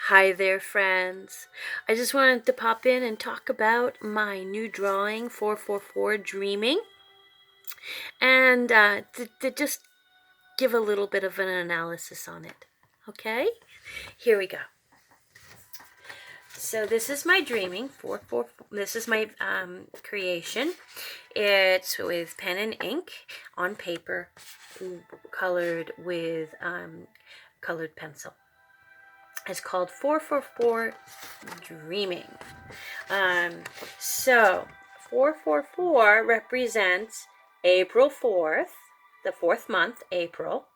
Hi there, friends. I just wanted to pop in and talk about my new drawing, 444 Dreaming, and to just give a little bit of an analysis on it. Okay? Here we go. So this is my dreaming, 444. This is my creation. It's with pen and ink on paper, colored with colored pencil. It's called 444 Dreaming. So 444 represents April 4th, the fourth month, April,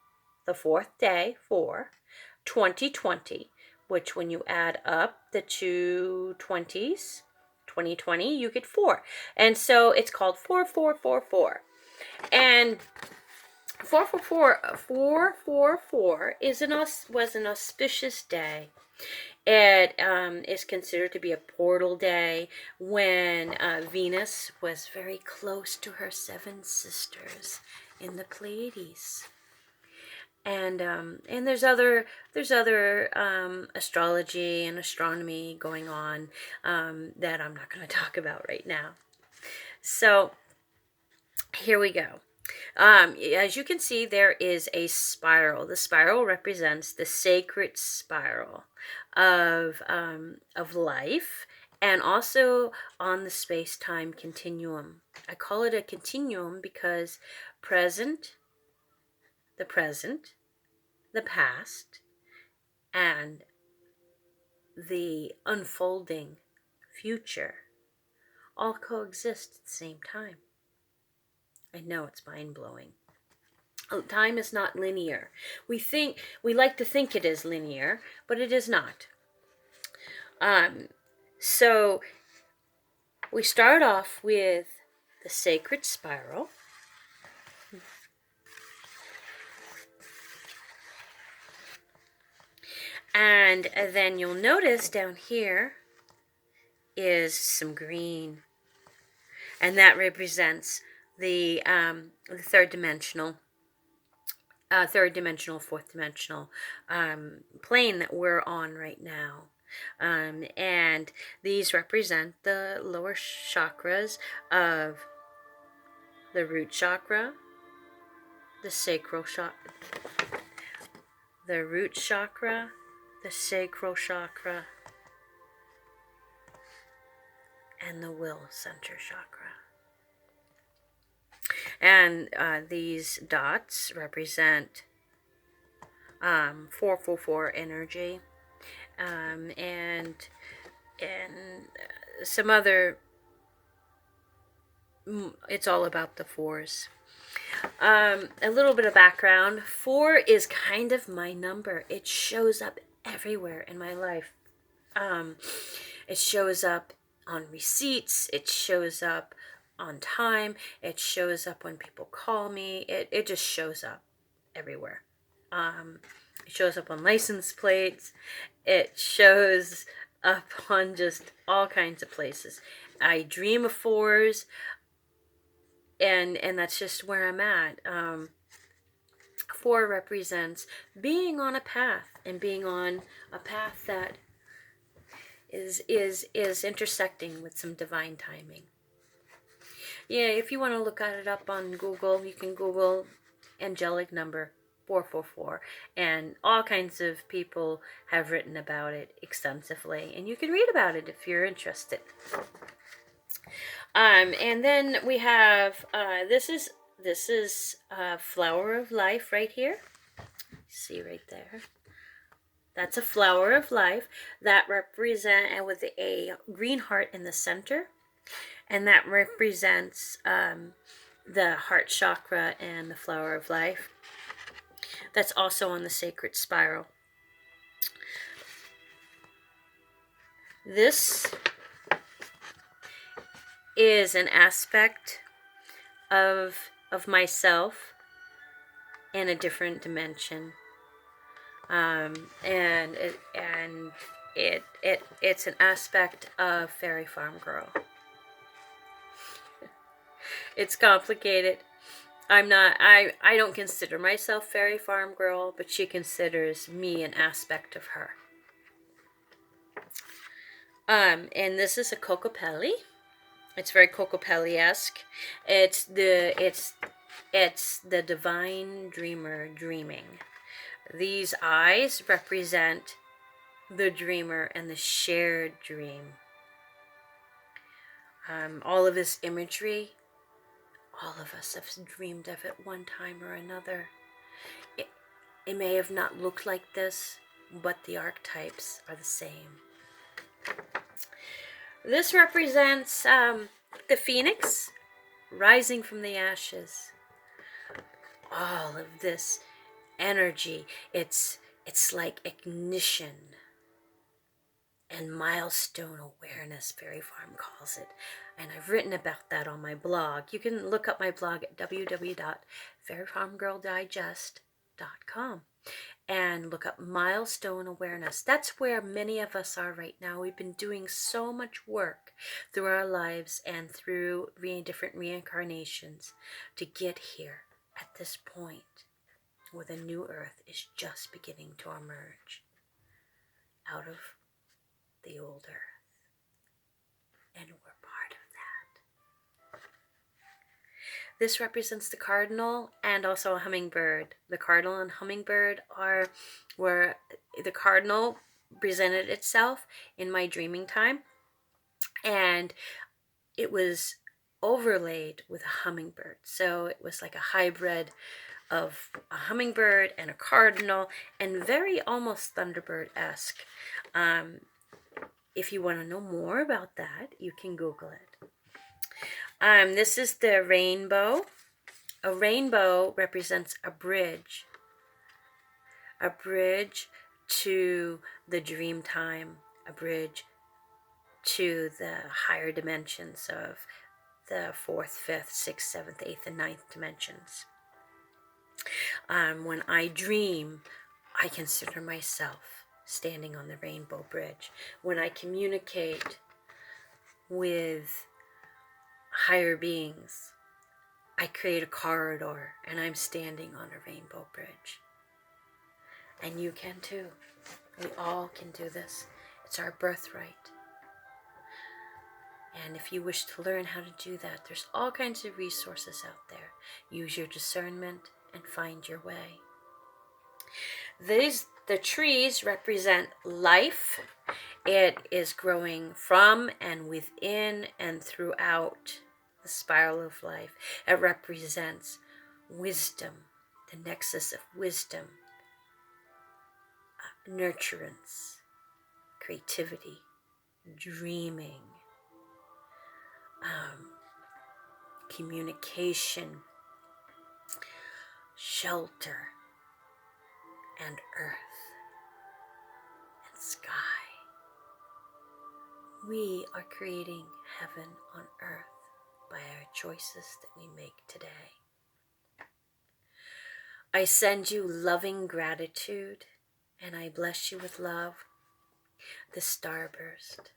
the fourth day, 2020, which when you add up the two 20s, 2020, you get 4. And so it's called 4444. And 444 was an auspicious day. It is considered to be a portal day when Venus was very close to her 7 sisters in the Pleiades. And there's other astrology and astronomy going on that I'm not going to talk about right now. So here we go. As you can see, there is a spiral. The spiral represents the sacred spiral of life, and also on the space-time continuum. I call it a continuum because the present, the past, and the unfolding future all coexist at the same time. I know it's mind-blowing. Time is not linear. We like to think it is linear, but it is not. So we start off with the sacred spiral. And then you'll notice down here is some green. And that represents the third dimensional, fourth dimensional plane that we're on right now. And these represent the lower chakras of the root chakra, the sacral chakra, the root chakra, the sacral chakra, and the will center chakra. And these dots represent 444 energy, and some other. It's all about the 4s. A little bit of background. 4 is kind of my number. It shows up everywhere in my life. It shows up on receipts. It shows up on time. It shows up when people call me. It just shows up everywhere. It shows up on license plates. It shows up on just all kinds of places. I dream of 4s. And that's just where I'm at. 4 represents being on a path, and being on a path that is intersecting with some divine timing. Yeah, if you want to look at it up on Google, you can Google angelic number 444, and all kinds of people have written about it extensively, and you can read about it if you're interested. And then we have this is flower of life right here. See right there. That's a flower of life that represent with a green heart in the center, and that represents the heart chakra and the flower of life. That's also on the sacred spiral. This is an aspect of myself in a different dimension, and it's an aspect of Fairy Farm Girl. It's complicated. I don't consider myself Fairy Farm Girl, but she considers me an aspect of her. And this is a Cocopelli. It's very Cocopelli-esque. It's the divine dreamer dreaming. These eyes represent the dreamer and the shared dream. All of this imagery, all of us have dreamed of it one time or another. It may have not looked like this, but the archetypes are the same. This represents the phoenix rising from the ashes. All of this energy, it's like ignition and milestone awareness, Fairy Farm calls it. And I've written about that on my blog. You can look up my blog at www.fairyfarmgirldigest.com and look up milestone awareness. That's where many of us are right now. We've been doing so much work through our lives and through different reincarnations to get here at this point where the new earth is just beginning to emerge out of the old earth. And we're part of that. This represents the cardinal and also a hummingbird. The cardinal and hummingbird are where the cardinal presented itself in my dreaming time, and it was overlaid with a hummingbird. So it was like a hybrid of a hummingbird and a cardinal, and very almost Thunderbird-esque. If you want to know more about that, you can Google it. This is the rainbow. A rainbow represents a bridge to the dream time, a bridge to the higher dimensions of the 4th, 5th, 6th, 7th, 8th, and 9th dimensions. When I dream, I consider myself standing on the rainbow bridge. When I communicate with higher beings, I create a corridor and I'm standing on a rainbow bridge. And you can too. We all can do this. It's our birthright. And if you wish to learn how to do that, there's all kinds of resources out there. Use your discernment and find your way. The trees represent life. It is growing from and within and throughout the spiral of life. It represents wisdom, the nexus of wisdom, nurturance, creativity, dreaming, communication, shelter, and earth and sky. We are creating heaven on earth by our choices that we make today. I send you loving gratitude, and I bless you with love. The starburst.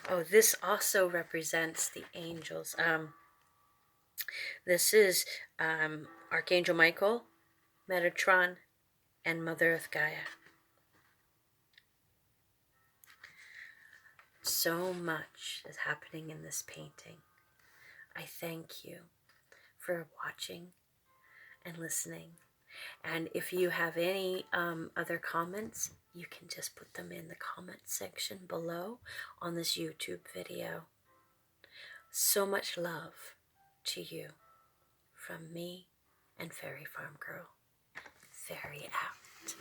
Oh, this also represents the angels. This is Archangel Michael, Metatron, and Mother Earth Gaia. So much is happening in this painting. I thank you for watching and listening. And if you have any other comments, you can just put them in the comment section below on this YouTube video. So much love to you from me and Fairy Farm Girl. Fairy out.